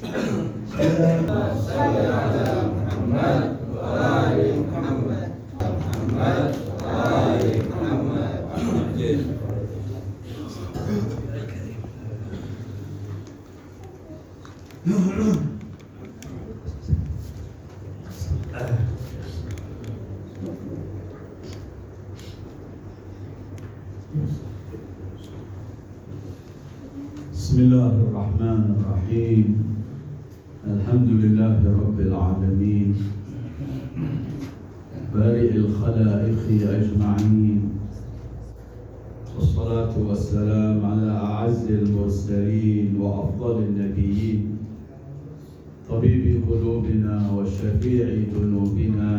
Bismillahirrahmanirrahim. Alhamdulillahi Rabbil Alamin. Bari'il khalaiqi ajma'in. Wassalatu wassalam ala a'azzil mursalin wa afdalin nabiyyin. Tabibi qulubina wa syafi'i dunubina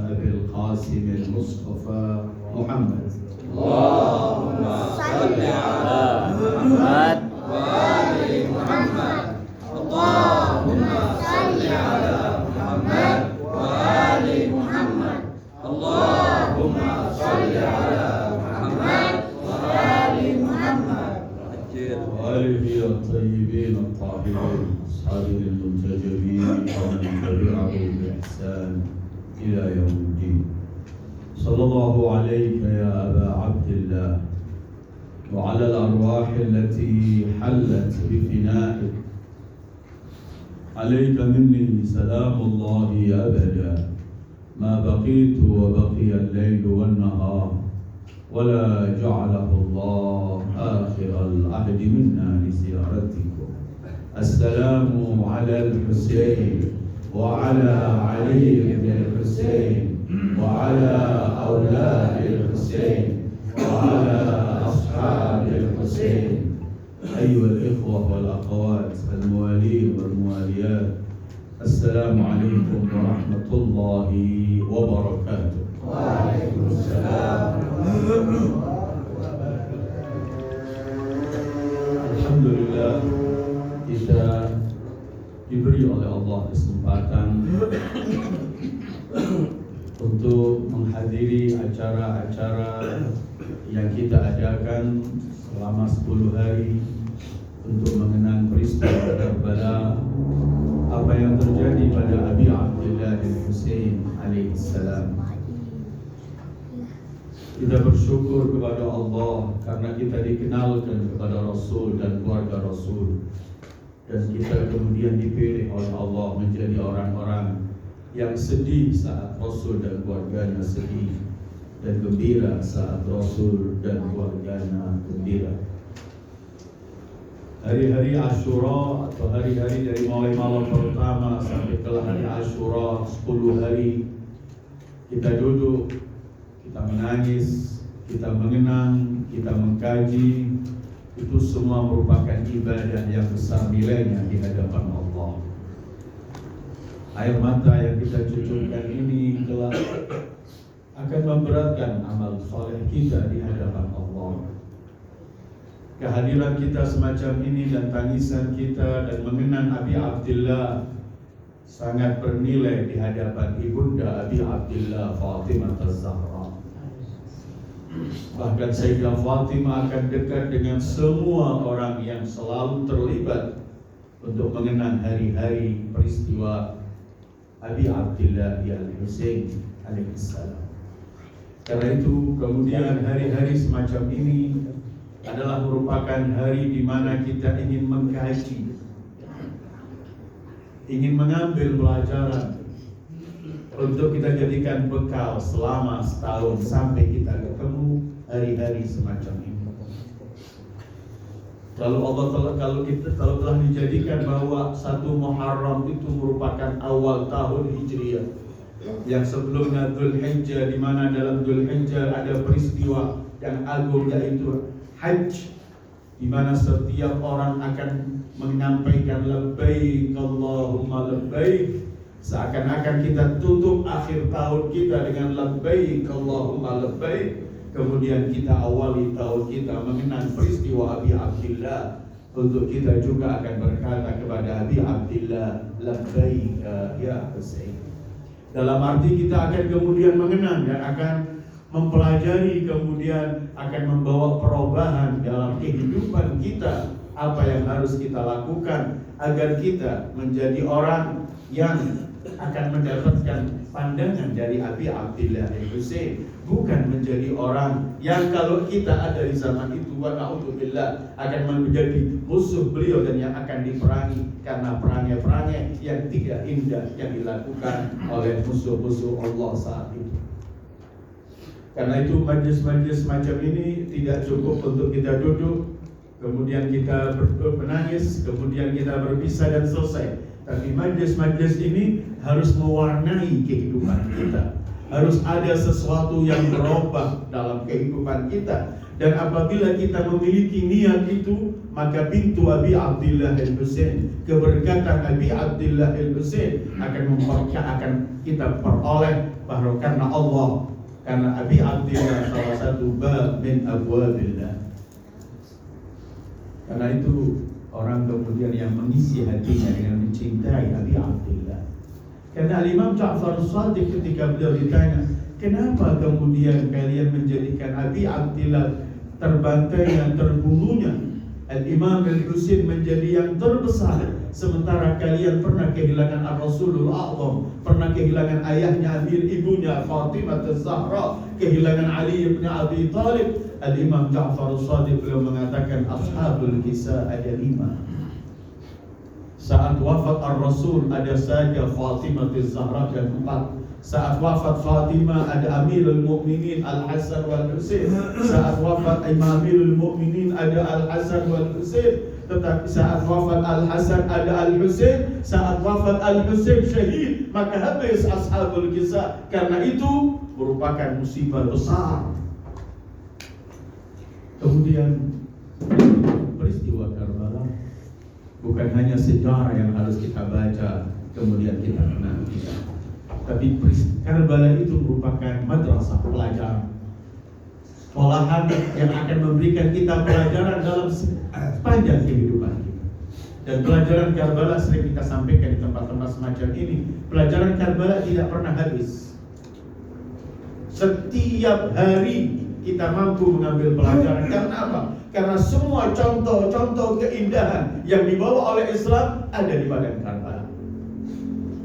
Abil Qasim al-Mustafa Muhammad. Allahumma salli ala Muhammad wa ali Muhammad. Allahumma salli ala Muhammad wa ali Muhammad. Allahumma salli ala Muhammad wa ali Muhammad. وآله الطيبين الطاهرين أصحابه المنتجبين ومن تبعه بإحسان إلى يوم الدين. صلى الله عليك يا أبا عبد الله وعلى الأرواح التي حلت بفنائك. عليك مني سلام الله أبدا ما بقيت وبقي الليل والنهار، ولا جعله الله آخر العهد منا لزيارتكم. السلام على الحسين وعلى علي بن الحسين وعلى أولاد الحسين وعلى أصحاب الحسين. أيها الإخوة والأخوات الموالين والمواليات، السلام عليكم ورحمة الله وبركاته. وعليكم السلام ورحمة الله وبركاته. Alhamdulillah, kita diberi oleh Allah kesempatan untuk menghadiri acara-acara yang kita adakan selama 10 hari untuk mengenang peristiwa Karbala, apa yang terjadi pada Abi Abdullah al-Husain alaihi salam. Kita bersyukur kepada Allah karena kita dikenalkan kepada Rasul dan keluarga Rasul, dan kita kemudian dipilih oleh Allah menjadi orang-orang yang sedih saat Rasul dan keluarganya sedih, dan gembira saat Rasul dan keluarganya gembira. Hari-hari Ashura atau hari-hari dari mulai malam pertama sampai ke hari Ashura 10 hari, kita duduk, kita menangis, kita mengenang, kita mengkaji. Itu semua merupakan ibadah yang besar nilainya di hadapan Allah. Air mata yang kita cucurkan ini kelak akan memberatkan amal soleh kita di hadapan Allah. Kehadiran kita semacam ini dan tangisan kita dan mengenang Abi Abdullah sangat bernilai di hadapan ibunda Abi Abdullah Fatimah Az-Zahra. Bahkan Sayyidah Fatimah akan dekat dengan semua orang yang selalu terlibat untuk mengenang hari-hari peristiwa Abi Abdullah al-Husain alaihissalam. Karena itu kemudian hari-hari semacam ini adalah merupakan hari di mana kita ingin mengkaji, ingin mengambil pelajaran untuk kita jadikan bekal selama setahun sampai kita ketemu hari-hari semacam ini. Kalau telah dijadikan bahwa 1 Muharram itu merupakan awal tahun Hijriah, yang sebelumnya Dzulhijjah, di mana dalam Dzulhijjah ada peristiwa yang agung yaitu Hajj, di mana setiap orang akan menyampaikan labbaik Allahumma labbaik. Seakan-akan kita tutup akhir tahun kita dengan labbaik Allahumma labbaik. Kemudian kita awali tahun kita mengenang peristiwa Abi Abdullah, untuk kita juga akan berkata kepada Abi Abdullah labbaik ya Husain. Dalam arti kita akan kemudian mengenang dan akan mempelajari, kemudian akan membawa perubahan dalam kehidupan kita, apa yang harus kita lakukan agar kita menjadi orang yang akan mendapatkan pandangan dari Abi Abdillah Al-Husain, bukan menjadi orang yang kalau kita ada di zaman itu wa na'udzubillah akan menjadi musuh beliau dan yang akan diperangi karena perangai-perangai yang tidak indah yang dilakukan oleh musuh-musuh Allah saat itu. Karena itu majlis-majlis macam ini tidak cukup untuk kita duduk kemudian kita menangis, kemudian kita berpisah dan selesai. Tapi majlis-majlis ini harus mewarnai kehidupan kita. Harus ada sesuatu yang berubah dalam kehidupan kita. Dan apabila kita memiliki niat itu, maka pintu Abi Abdillah Al-Husain, keberkatan Abi Abdillah Al-Husain akan kita peroleh karena Allah. Karena Abi Abdillah salah satu bab min abwabillah. Karena itu orang kemudian yang mengisi hatinya dengan mencintai Abi Abdillah. Karena Imam Ja'far Shadiq ketika beliau ditanya, kenapa kemudian kalian menjadikan Abi Abdillah terbantainya, terbunuhnya Al-Imam Al-Husain menjadi yang terbesar, sementara kalian pernah kehilangan Ar-Rasulul A'zam, pernah kehilangan ayahnya, ibunya Fatimah Az-Zahra, kehilangan Ali bin Abi Thalib. Al-Imam Ja'far Shadiq beliau mengatakan ashabul kisah ada 5. Saat wafat Ar-Rasul ada saja Fatimah Az-Zahra dan 4. Saat wafat Fatimah ada Amirul Mukminin Al-Hasan wal Husain. Saat wafat Amirul Mukminin ada Al-Hasan wal Husain. Tetapi saat wafat Al-Hasan ada Al-Husain. Saat wafat Al-Husain syahid, maka habis ashabul kisah. Karena itu merupakan musibah besar. Kemudian peristiwa Karbala bukan hanya sejarah yang harus kita baca kemudian kita menanti, tapi Karbala itu merupakan madrasah pelajaran, sekolahan yang akan memberikan kita pelajaran dalam sepanjang kehidupan kita. Dan pelajaran Karbala sering kita sampaikan di tempat-tempat semacam ini. Pelajaran Karbala tidak pernah habis. Setiap hari kita mampu mengambil pelajaran. Karena apa? Karena semua contoh-contoh keindahan yang dibawa oleh Islam ada di padang Karbala.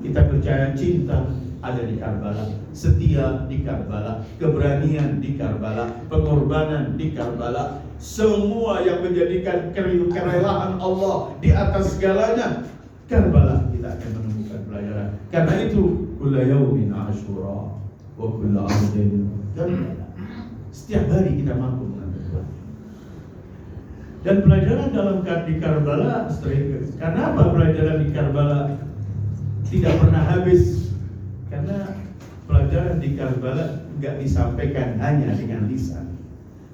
Kita percaya cinta ada di Karbala, setia di Karbala, keberanian di Karbala, pengorbanan di Karbala. Semua yang menjadikan kerelaan Allah di atas segalanya, Karbala kita akan menemukan pelajaran. Karena itu kullu yaumin asyura wa kullu ardin Karbala. Setiap hari kita mampu mengambil pelajaran. Dan pelajaran dalam di Karbala sering. Kenapa pelajaran di Karbala tidak pernah habis? Karena pelajaran di Karbala nggak disampaikan hanya dengan lisan,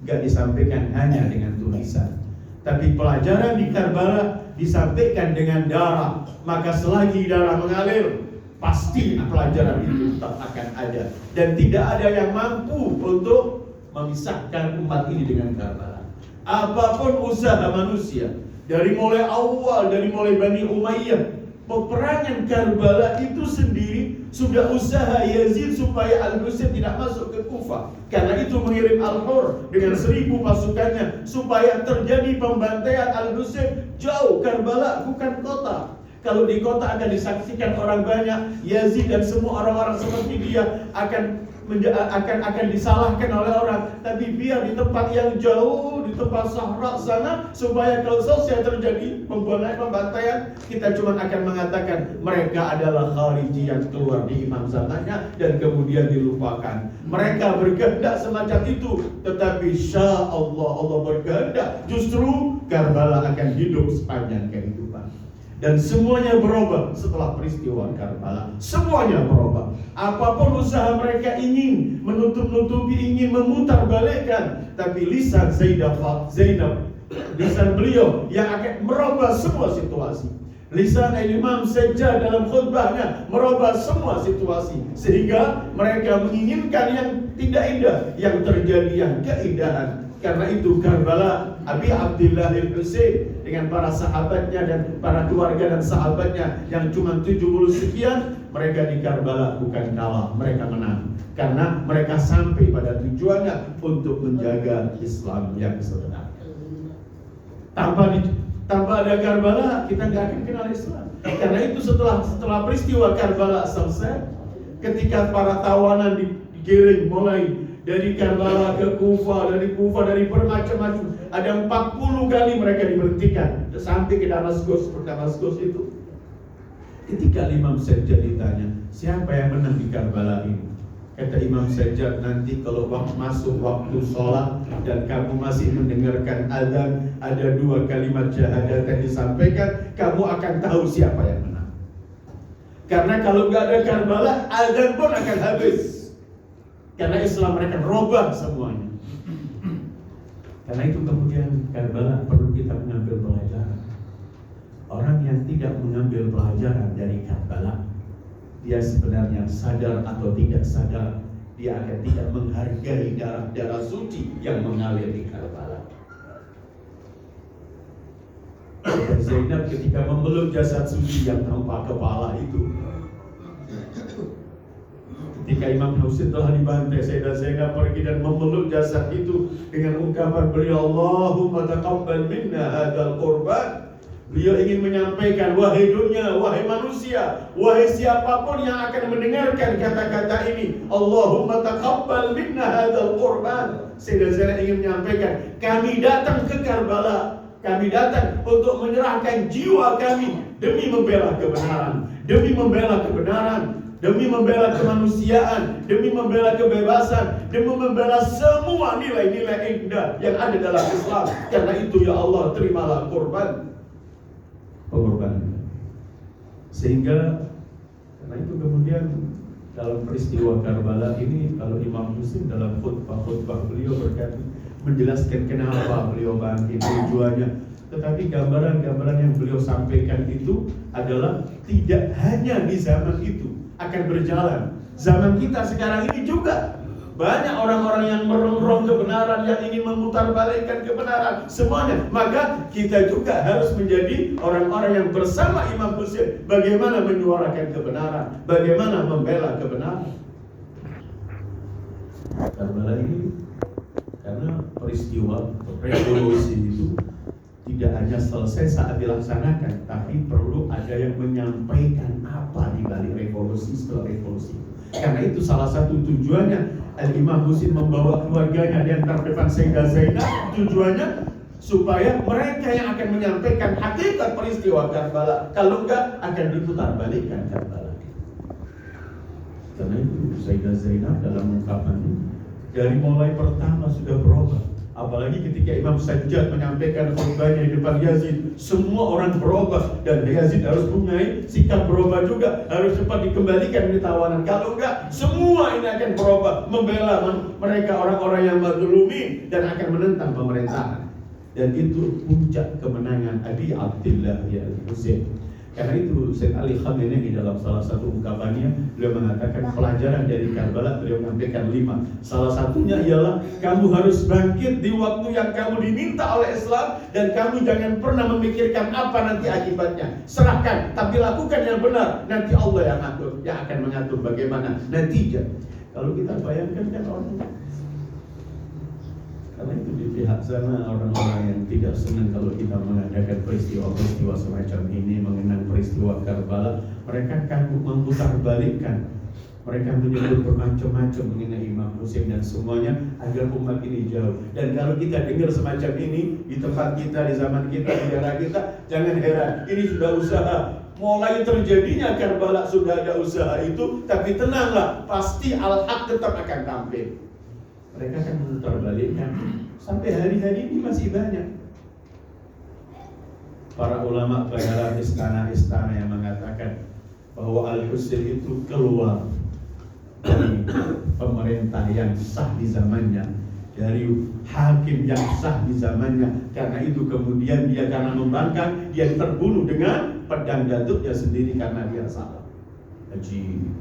nggak disampaikan hanya dengan tulisan, tapi pelajaran di Karbala disampaikan dengan darah. Maka selagi darah mengalir, pasti pelajaran itu tetap akan ada. Dan tidak ada yang mampu untuk memisahkan umat ini dengan Karbala. Apapun usaha manusia, dari mulai awal, dari mulai Bani Umayyah, peperangan Karbala itu sendiri sudah usaha Yazid supaya Al-Husain tidak masuk ke Kufah. Karena itu mengirim Al-Hur dengan 1000 pasukannya supaya terjadi pembantaian Al-Husain jauh. Karbala bukan kota. Kalau di kota akan disaksikan orang banyak, Yazid dan semua orang-orang seperti dia akan disalahkan oleh orang. Tapi biar di tempat yang jauh, di tempat Sahra sana, supaya kalau selesai terjadi pembantaian, kita cuma akan mengatakan mereka adalah khariji yang keluar di imam zamannya dan kemudian dilupakan. Mereka berkehendak semacam itu, tetapi insya Allah berkehendak justru Karbala akan hidup sepanjang kehidupan. Dan semuanya berubah setelah peristiwa Karbala. Semuanya berubah. Apapun usaha mereka ingin menutup-nutupi, ingin memutarbalikkan, tapi lisan Zainab, lisan beliau yang akan merubah semua situasi. Lisan Imam Sajjad dalam khutbahnya merubah semua situasi, sehingga mereka menginginkan yang tidak indah, yang terjadi yang keindahan. Karena itu Karbala, Abi Abdillah Al-Husain dengan para sahabatnya dan para keluarga dan sahabatnya yang cuma 70 sekian, mereka di Karbala bukan kalah, mereka menang. Karena mereka sampai pada tujuannya untuk menjaga Islam yang sebenarnya. Tanpa ada Karbala, kita nggak akan kenal Islam. Karena itu setelah peristiwa Karbala selesai, ketika para tawanan digiring mulai dari Karbala ke Kufah, dari Kufah dari bermacam-macam, ada 40 kali mereka diberhentikan sampai ke Damaskus. Damaskus itu, ketika Imam Sajjad ditanya, siapa yang menang di Karbala ini? Kata Imam Sajjad, nanti kalau masuk waktu sholat dan kamu masih mendengarkan azan, ada 2 kalimat syahadat yang disampaikan, kamu akan tahu siapa yang menang. Karena kalau nggak ada Karbala, azan pun akan habis. Karena Islam mereka robah semuanya. Karena itu kemudian Karbala perlu kita mengambil pelajaran. Orang yang tidak mengambil pelajaran dari Karbala, dia sebenarnya sadar atau tidak sadar, dia akan tidak menghargai darah-darah suci yang mengalir di Karbala. Zainab ketika memeluk jasad suci yang tanpa kepala itu, ketika Imam Husain telah dibantai, Sayyidah Zainab pergi dan memeluk jasad itu dengan ungkapan beliau, Allahumma taqabbal minna hadzal qurban. Beliau ingin menyampaikan, wahai dunia, wahai manusia, wahai siapapun yang akan mendengarkan kata-kata ini, Allahumma taqabbal minna hadzal qurban. Sayyidah Zainab ingin menyampaikan, kami datang ke Karbala, kami datang untuk menyerahkan jiwa kami demi membela kebenaran, demi membela kebenaran, demi membela kemanusiaan, demi membela kebebasan, demi membela semua nilai-nilai indah yang ada dalam Islam. Karena itu ya Allah, terimalah pengorbanan. Sehingga karena itu kemudian dalam peristiwa Karbala ini, kalau Imam Husain dalam khutbah beliau berkata, menjelaskan kenapa beliau bangkit, tujuannya. Tetapi gambaran-gambaran yang beliau sampaikan itu adalah tidak hanya di zaman itu, akan berjalan. Zaman kita sekarang ini juga banyak orang-orang yang merongrong kebenaran, yang ingin memutarbalikkan kebenaran semuanya. Maka kita juga harus menjadi orang-orang yang bersama Imam Husain, bagaimana menyuarakan kebenaran, bagaimana membela kebenaran. Karbala ini karena peristiwa revolusi itu tidak hanya selesai saat dilaksanakan, tapi perlu ada yang menyampaikan apa di balik revolusi setelah revolusi. Karena itu salah satu tujuannya Imam Husain membawa keluarganya di antara depan Sayyidah Zainab, tujuannya supaya mereka yang akan menyampaikan hakikat peristiwa Karbala. Kalau enggak, akan diputarbalikkan Karbala. Karena itu Sayyidah Zainab dalam ungkapannya dari mulai pertama sudah berubah. Apalagi ketika Imam Sajjad menyampaikan khutbahnya di depan Yazid, semua orang berubah dan Yazid harus punya sikap berubah juga, harus cepat dikembalikan di tawanan. Kalau enggak, semua ini akan berubah, membela mereka orang-orang yang mazlumin dan akan menentang pemerintahan. Dan itu puncak kemenangan Abi Abdillah ya Husain. Karena itu Sayyid Ali Khamenei di dalam salah satu ungkapannya, beliau mengatakan pelajaran dari Karbala, beliau menyampaikan 5. Salah satunya ialah kamu harus bangkit di waktu yang kamu diminta oleh Islam, dan kamu jangan pernah memikirkan apa nanti akibatnya. Serahkan, tapi lakukan yang benar. Nanti Allah yang atur, yang akan mengatur bagaimana nantinya. Kalau kita bayangkan kan orang, karena itu di pihak sana orang-orang yang tidak senang kalau kita mengadakan peristiwa-peristiwa semacam ini, mengenang peristiwa Karbala, mereka akan memutarbalikkan. Mereka menyebut bermacam-macam mengenai Imam Husain dan semuanya agar umat ini jauh. Dan kalau kita dengar semacam ini di tempat kita, di zaman kita, di daerah kita, jangan heran, ini sudah usaha. Mulai terjadinya Karbala sudah ada usaha itu, tapi tenanglah, pasti al-haq tetap akan tampil. Mereka akan memutarbalikkan. Sampai hari-hari ini masih banyak para ulama pengarang istana-istana yang mengatakan bahwa Al-Husain itu keluar dari pemerintah yang sah di zamannya, dari hakim yang sah di zamannya. Karena itu kemudian dia karena membangkang, dia terbunuh dengan pedang jantungnya sendiri karena dia salah. Haji.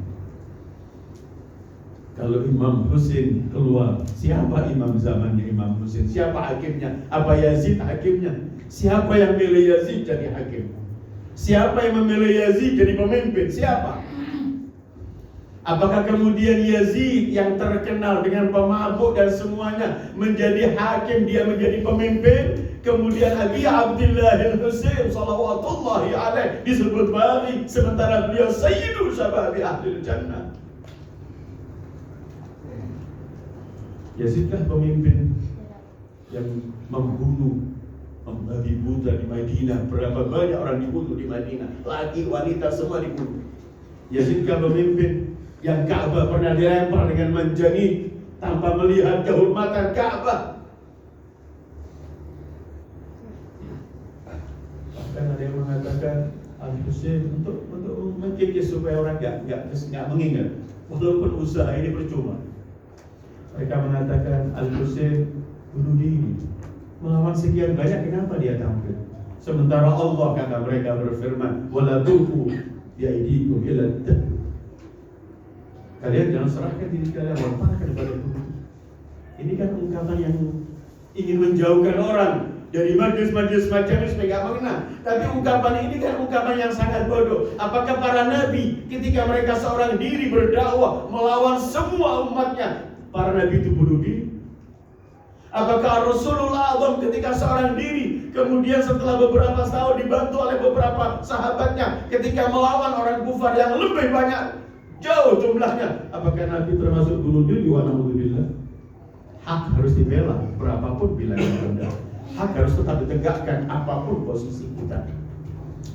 Kalau Imam Husain keluar, siapa imam zamannya Imam Husain? Siapa hakimnya? Apa Yazid hakimnya? Siapa yang milih Yazid jadi hakim? Siapa yang memilih Yazid jadi pemimpin? Siapa? Apakah kemudian Yazid yang terkenal dengan pemabuk dan semuanya menjadi hakim, dia menjadi pemimpin? Kemudian Abi Abdillah al-Husain salawatullahi alaih disebut Bari, sementara beliau Sayyidu Syababi Ahlil Jannah. Yazidkah pemimpin yang membunuh, membabi buta di Madinah? Berapa banyak orang dibunuh di Madinah, laki wanita semua dibunuh. Yazidkah pemimpin yang Ka'bah pernah dilempar dengan manjani tanpa melihat kehormatan Ka'bah? Bahkan ada yang mengatakan Al-Husain untuk mengkikis supaya orang nggak mengingat, walaupun usaha ini percuma. Mereka mengatakan Al-Husain bunuh diri, melawan sekian banyak, kenapa dia tampil? Sementara Allah, kata mereka, berfirman, wala tulqu biaidikum ila tahlukah. Kalian jangan serahkan diri kalian, lemparkan kepada bunuh. Ini kan ungkapan yang ingin menjauhkan orang dari majlis-majlis macam ini supaya gak mengenal. Tapi ungkapan ini kan ungkapan yang sangat bodoh. Apakah para nabi ketika mereka seorang diri berdakwah melawan semua umatnya, para nabi itu bunuh diri? Apakah Rasulullah SAW ketika seorang diri kemudian setelah beberapa tahun dibantu oleh beberapa sahabatnya ketika melawan orang kufar yang lebih banyak, jauh jumlahnya, apakah Nabi termasuk bunuh diri? Wa na'udzubillah. Hak harus dibela berapapun bilangnya rendah. Hak harus tetap ditegakkan apapun posisi kita.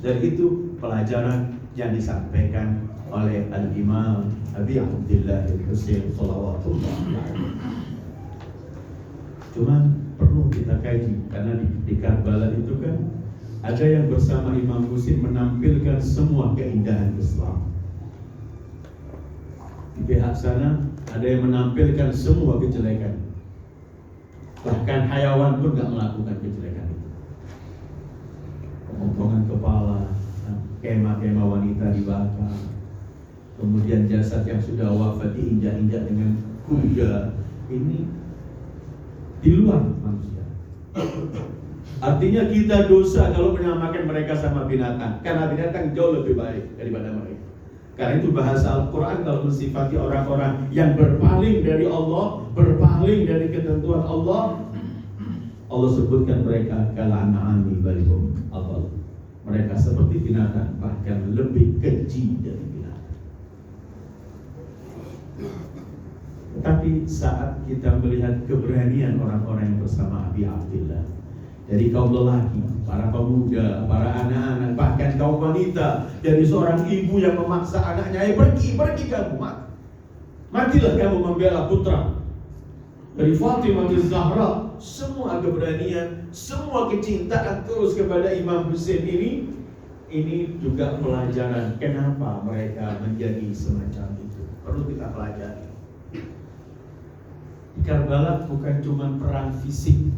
Dan itu pelajaran yang disampaikan oleh Al-Imam Abi Abdillah al-Husain salawatullahi alaihi. Cuman perlu kita kaji, karena di Karbala itu kan ada yang bersama Imam Husain menampilkan semua keindahan Islam. Di pihak sana ada yang menampilkan semua kejelekan. Bahkan hayawan pun gak melakukan kejelekan itu. Pemotongan kepala, kemah-kemah wanita dibakar, kemudian jasad yang sudah wafat diinjak-injak dengan kuda. Ini di luar manusia. Artinya kita dosa kalau menyamakan mereka sama binatang, karena binatang jauh lebih baik daripada mereka. Karena itu bahasa Al-Quran kalau mensifati orang-orang yang berpaling dari Allah, berpaling dari ketentuan Allah, Allah sebutkan mereka kal'an'ami bal hum adall. Mereka seperti binatang, bahkan lebih keji dari binatang. Tetapi saat kita melihat keberanian orang-orang yang bersama Abi Abdillah, dari kaum lelaki, para pemuda, para anak-anak, bahkan kaum wanita, dari seorang ibu yang memaksa anaknya, pergi kamu, matilah kamu membela putra. Dari Fatimah Zahra, semua keberanian, semua kecintaan terus kepada Imam Husain ini juga pelajaran kenapa mereka menjadi semacam itu. Perlu kita pelajari. Di Karbala bukan cuma perang fisik,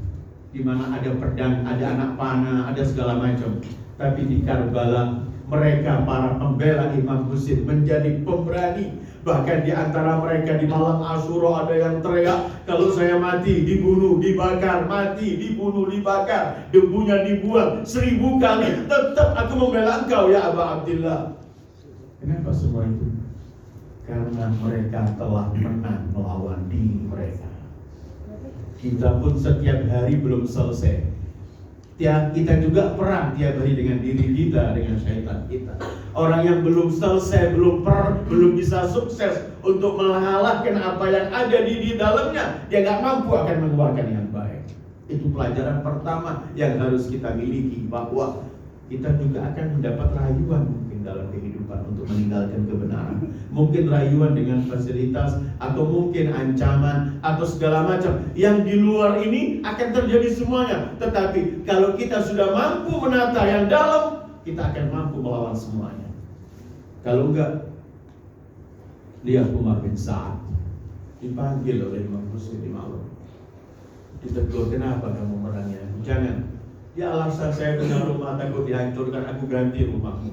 di mana ada pedang, ada anak panah, ada segala macam. Tapi di Karbala mereka para pembela Imam Husain menjadi pemberani. Bahkan di antara mereka di malam Asyura ada yang teriak, kalau saya mati dibunuh, dibakar, mati, dibunuh, dibakar, debunya dibuang 1000 kali, tetap aku membela engkau ya Aba Abdillah. Kenapa semua itu? Karena mereka telah menang melawan diri mereka. Kita pun setiap hari belum selesai. Kita juga perang tiap hari dengan diri kita, dengan syaitan kita. Orang yang belum selesai, belum bisa sukses untuk mengalahkan apa yang ada di dalamnya, dia nggak mampu akan mengeluarkan yang baik. Itu pelajaran pertama yang harus kita miliki, bahwa kita juga akan mendapat rayuan mungkin dalam kehidupan untuk meninggalkan kebenaran. Mungkin rayuan dengan fasilitas, atau mungkin ancaman, atau segala macam. Yang di luar ini akan terjadi semuanya. Tetapi kalau kita sudah mampu menata yang dalam, kita akan mampu melawan semuanya. Kalau enggak, lihat Umar bin Sa'ad dipanggil oleh Imam Husain di malam. Ditegur, kenapa kamu merangnya? Jangan. Ya alasan saya punya rumah takut dihancurkan, aku ganti rumahmu.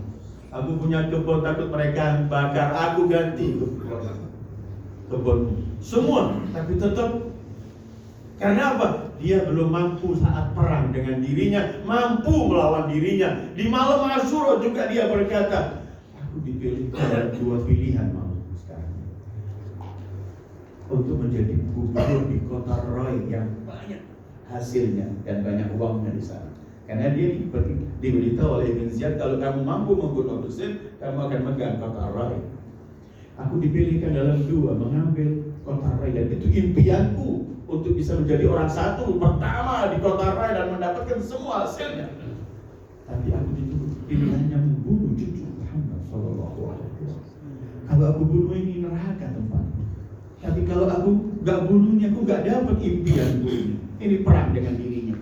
Aku punya kebun takut mereka bakar, aku ganti kebunmu. Semua, tapi tetap. Karena apa? Dia belum mampu saat perang dengan dirinya, mampu melawan dirinya. Di malam Asyura juga dia berkata, aku dipilih ada 2 pilihan malam sekarang, untuk menjadi gubernur di kota Roy yang banyak hasilnya dan banyak uangnya di sana. Karena dia diberitahu oleh Ibn Ziyad, kalau kamu mampu membunuh Husain, kamu akan megang kota Rai. Aku dipilihkan dalam dua, mengambil kota Rai, dan itu impianku untuk bisa menjadi orang satu pertama di kota Rai dan mendapatkan semua hasilnya. Tapi aku dipilih hanya membunuh cucu Muhammad Sallallahu Alaihi Wasallam. Kalau aku bunuh ini neraka tempatnya. Tapi kalau aku gak bunuhnya, aku gak dapat impianku ini. Ini perang dengan dirinya.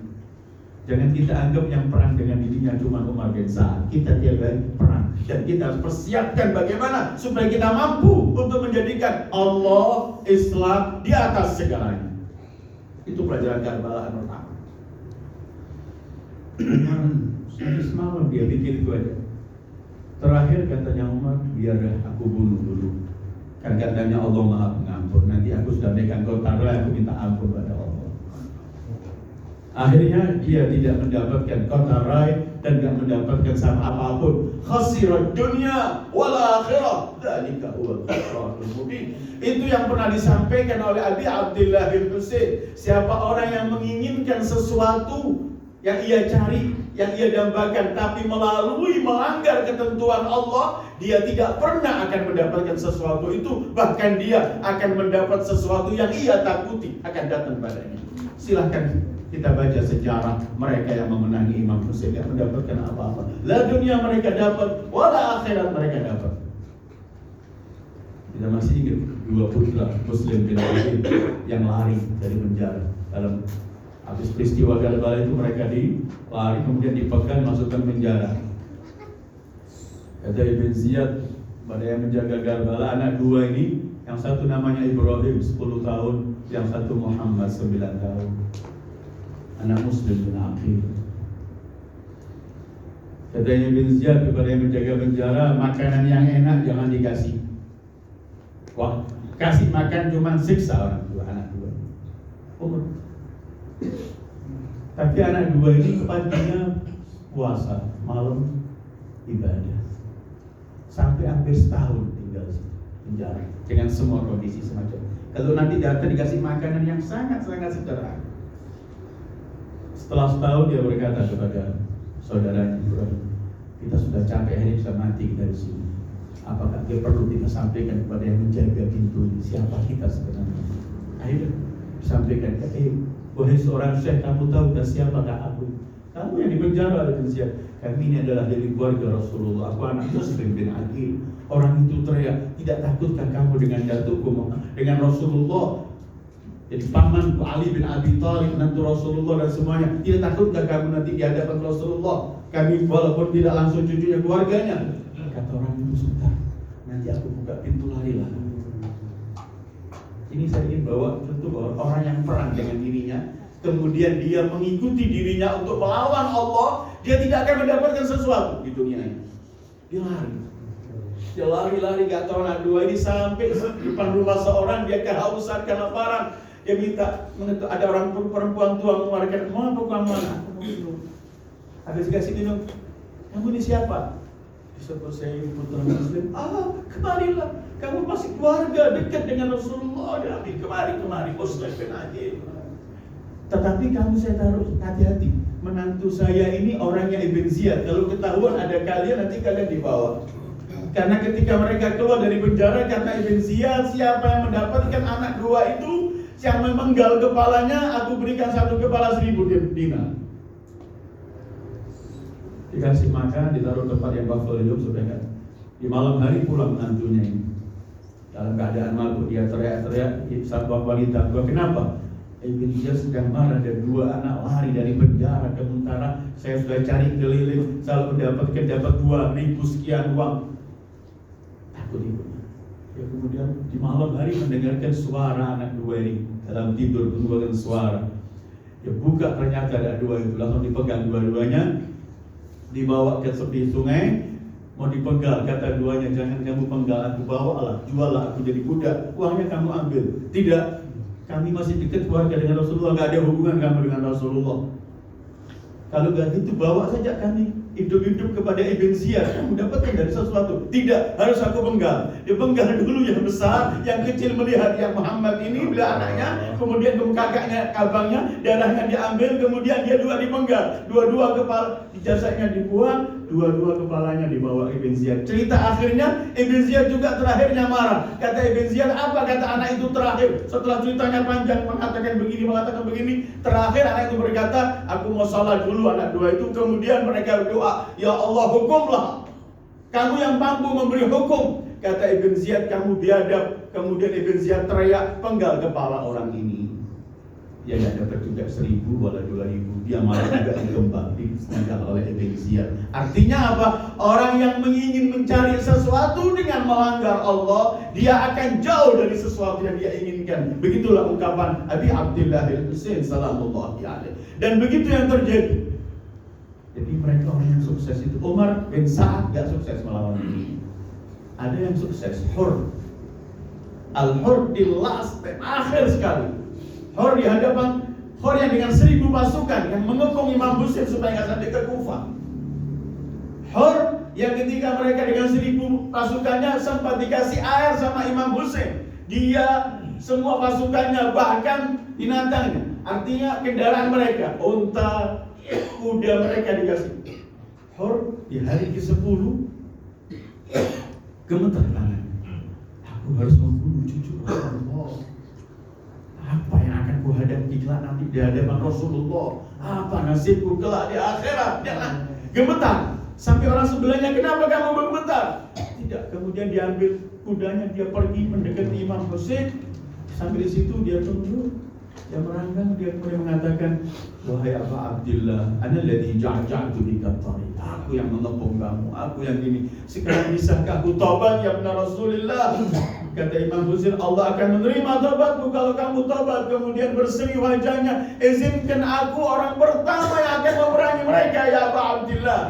Jangan kita anggap yang perang dengan dirinya cuma Umar bin Sa'ad. Kita tiap hari perang, dan kita harus persiapkan bagaimana supaya kita mampu untuk menjadikan Allah, Islam di atas segalanya. Itu pelajaran Karbala pertama. Sampai semalam dia bikin itu aja. Terakhir katanya Umar, biarlah aku bunuh dulu. Kan katanya Allah Maha Pengampun. Nanti aku sudah megang kota Rai, aku minta ampun pada Allah. Akhirnya dia tidak mendapatkan kota Rai dan tidak mendapatkan sama apapun. Khasirat dunia wal akhirah. Dzalika huwal khusranul mubin. Itu yang pernah disampaikan oleh Abi Abdullah bin Husain. Siapa orang yang menginginkan sesuatu yang ia cari, yang ia dambakan, tapi melalui melanggar ketentuan Allah, dia tidak pernah akan mendapatkan sesuatu itu. Bahkan dia akan mendapat sesuatu yang ia takuti akan datang padanya. Silahkan kita baca sejarah mereka yang memenangi Imam Husain, yang mendapatkan apa-apa. La dunia mereka dapat, wala akhirat mereka dapat. Kita masih ingat dua putra Muslim bin Aqil yang lari dari penjara. Dalam habis peristiwa Karbala itu mereka lari, kemudian dipegang, masukkan penjara. Kata Ibn Ziyad pada yang menjaga Karbala, anak dua ini, yang satu namanya Ibrahim 10 tahun, yang satu Muhammad 9 tahun. Anak Muslim bin Aqil. Katanya Ibn Ziyad kepada yang menjaga penjara, makanan yang enak jangan dikasih. Wah, kasih makan cuma siksa orang tua, anak dua. Tapi anak dua ini paginya puasa, malam ibadah. Sampai hampir setahun tinggal di penjara dengan semua kondisi semacam. Kalau nanti datang dikasih makanan yang sangat-sangat sederhana. Setelah setahun dia berkata kepada saudaranya, kita sudah capek, hari bisa mati dari sini. Apakah dia perlu kita sampaikan kepada yang menjaga pintu ini siapa kita sebenarnya? Ayo sampaikan, wahai seorang syekh, kamu tahu dan siapakah aku? Kamu yang dipenjara oleh Ibn Ziyad. Kami ini adalah dari keluarga Rasulullah. Aku anak Muslim bin Aqil. Orang itu teriak, tidak takutkah kamu dengan datukku, dengan Rasulullah? Jadi pamanku Ali bin Abi Thalib, menantu Rasulullah dan semuanya. Tidak takutkah kamu nanti di hadapan Rasulullah? Kami walaupun tidak langsung cucunya, keluarganya. Kata orang itu, sudah, nanti aku buka pintu larilah. Ini saya ingin bawa tentu bahwa orang yang perang dengan dirinya, kemudian dia mengikuti dirinya untuk melawan Allah, dia tidak akan mendapatkan sesuatu di dunia ini. Dia lari. Dia lari-lari, gak tahu anak dua ini sampai depan rumah seorang, dia kehausan, kelaparan. Dia minta, ada orang perempuan tua mengeluarkan, mau apa kamu anak? Aku mau minum. Habis dikasih minum, kamu ini siapa? Disebut saya putra Muslim. Kemarilah, kamu masih keluarga dekat dengan Rasulullah. Kemari Muslim bin Aqil. Tetapi kamu saya taruh hati-hati. Menantu saya ini orangnya Ibn Ziyad. Kalau ketahuan ada kalian, nanti kalian dibawa. Karena ketika mereka keluar dari penjara karena Ibn Ziyad, siapa yang mendapatkan anak dua itu, yang memenggal kepalanya, aku berikan satu kepala 1000 dinar. Dikasih makan, ditaruh tempat yang bafel hidup, sudah kan. Di malam hari pulang menantunya ini. Dalam keadaan mabuk, dia teriak-teriak, satu wanita, kenapa? Ibn Ziyad sedang marah dan dua anak lari dari penjara ke utara. Saya sudah cari keliling, selalu dapat 2.000 sekian uang. Takut ibunya. Ya, kemudian di malam hari mendengarkan suara anak dua ini dalam tidur, mengeluarkan suara. Dia buka, ternyata ada dua itu, langsung dipegang dua-duanya, dibawa ke tepi sungai, mau dipegal. Kata duanya, jangan kamu penggal, aku bawalah, juallah aku jadi budak, uangnya kamu ambil. Tidak, kami masih dekat keluarga dengan Rasulullah, gak ada hubungan kamu dengan Rasulullah. Kalau gak gitu bawa saja kami, hidup-hidup kepada Ibn Ziyad, kamu dapatkan dari sesuatu. Tidak, harus aku penggal. Dia penggal dulu yang besar, yang kecil melihat yang Muhammad ini bila anaknya, kemudian kakaknya, abangnya, darahnya diambil, kemudian dia dua dipenggal, dua-dua kepala jasadnya dibuang, dua-dua kepalanya dibawa Ibn Ziyad. Cerita akhirnya Ibn Ziyad juga terakhirnya marah. Kata Ibn Ziyad, apa kata anak itu terakhir? Setelah ceritanya panjang mengatakan begini, terakhir anak itu berkata, aku mau salat dulu anak dua itu. Kemudian mereka berdoa, ya Allah hukumlah, kamu yang mampu memberi hukum. Kata Ibn Ziyad, kamu biadab. Kemudian Ibn Ziyad teriak, penggal kepala orang ini. Dia tidak dapat juga 1.000 wala 2.000. Dia malah juga dikembang oleh Ibn Ziyad. Artinya apa? Orang yang ingin mencari sesuatu dengan melanggar Allah, dia akan jauh dari sesuatu yang dia inginkan. Begitulah ungkapan Abi Abdillah al-Husain salamullahi alaihi. Dan begitu yang terjadi. Jadi mereka orang yang sukses itu. Umar bin Sa'ad gak sukses melawan ini. Ada yang sukses, Hur. Al-Hur di last step, akhir sekali. Hur di hadapan, Hur yang dengan 1.000 pasukan yang mengepung Imam Husain supaya nggak sampai ke Kufah. Hur yang ketika mereka dengan 1.000 pasukannya sempat dikasih air sama Imam Husain. Dia semua pasukannya bahkan binatangnya, artinya kendaraan mereka, unta, kuda mereka dikasih. Hur di hari ke-10 gemetar tangan. Aku harus membunuh cucu Allah. Apa yang akan kuhadapi kelak nanti di hadapan Rasulullah? Apa nasibku kelak di akhirat? Jangan gemetar. Sampai orang sebelahnya, kenapa kamu bergemetar? Tidak. Kemudian diambil kudanya, dia pergi mendekati Imam Husain. Sampai di situ dia tunduk, dia merangkang, dia kemudian mengatakan, wahai Abu Abdillah, ana alladhi ja'ja'tu bika tariq. Aku yang mengepung kamu, aku yang ini. Sekarang bisakah aku tobat ya benar Rasulullah? Kata Imam Husain, Allah akan menerima tobatku kalau kamu tobat. Kemudian berseri wajahnya, izinkan aku orang pertama yang akan memerangi mereka ya Abu Abdillah.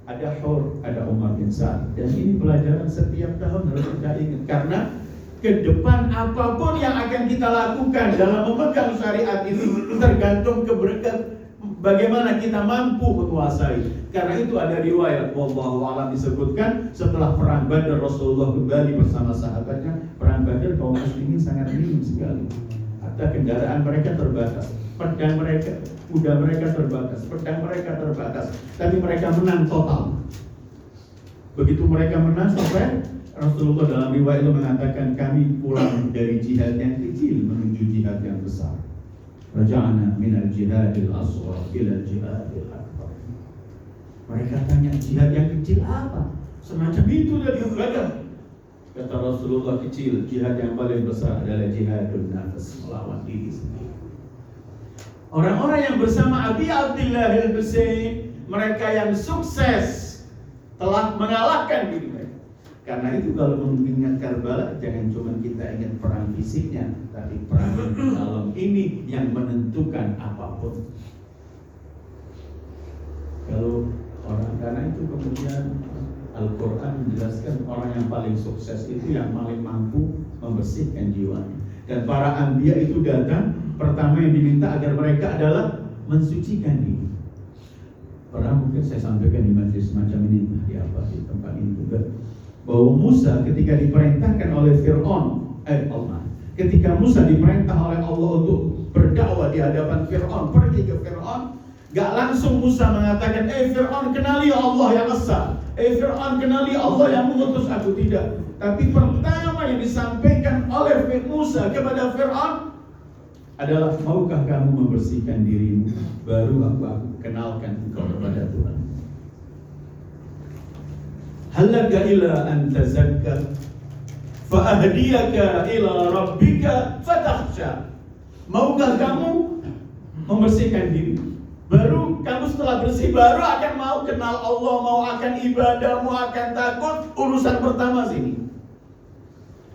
Ada Hur, ada Umar bin Sa'ad. Dan ini pelajaran setiap tahun harus kita ingat. Karena ke depan apapun yang akan kita lakukan dalam memegang syariat ini tergantung keberkat bagaimana kita mampu menguasai. Karena itu ada riwayat wallahu a'lam disebutkan setelah perang Badar Rasulullah kembali bersama sahabatnya. Perang Badar kaum muslimin sangat minim sekali. Hatta kendaraan mereka terbatas, pedang mereka, kuda mereka terbatas, pedang mereka terbatas. Tapi mereka menang total. Begitu mereka menang sampai Rasulullah dalam riwayat itu mengatakan kami pulang dari jihad yang kecil menuju jihad yang besar. Raja'na minal jihadil asghar ila jihadil akbar. Mereka tanya jihad yang kecil apa? Semacam itu dari Badar. Kata Rasulullah kecil, jihad yang paling besar adalah jihadun nafs, melawan diri sendiri. Orang-orang yang bersama Abi Abdillah al-Husain, mereka yang sukses telah mengalahkan diri mereka. Karena itu kalau mengingat Karbala, jangan cuma kita ingat perang fisiknya, tapi perang dalam ini yang menentukan apapun. Kalau orang, karena itu kemudian Al-Quran menjelaskan orang yang paling sukses itu yang paling mampu membersihkan jiwanya. Dan para anbiya itu datang, pertama yang diminta agar mereka adalah mensucikan diri. Pernah mungkin saya sampaikan di majelis semacam ini, di tempat ini juga, bahwa Musa ketika diperintahkan oleh Fir'aun, ketika Musa diperintah oleh Allah untuk berdakwah di hadapan Fir'aun, pergi ke Fir'aun, gak langsung Musa mengatakan, Fir'aun kenali Allah yang esa, Fir'aun kenali Allah yang mengutus aku, tidak. Tapi pertama yang disampaikan oleh Musa kepada Fir'aun adalah, maukah kamu membersihkan dirimu, baru aku kenalkan engkau kepada Tuhan. Halaka ila an tazakka fa ahdiyaka ila rabbika fatakhsha. Maukah kamu membersihkan diri? Baru kamu setelah bersih baru akan mau kenal Allah, mau akan ibadah, mau akan takut. Urusan pertama sini.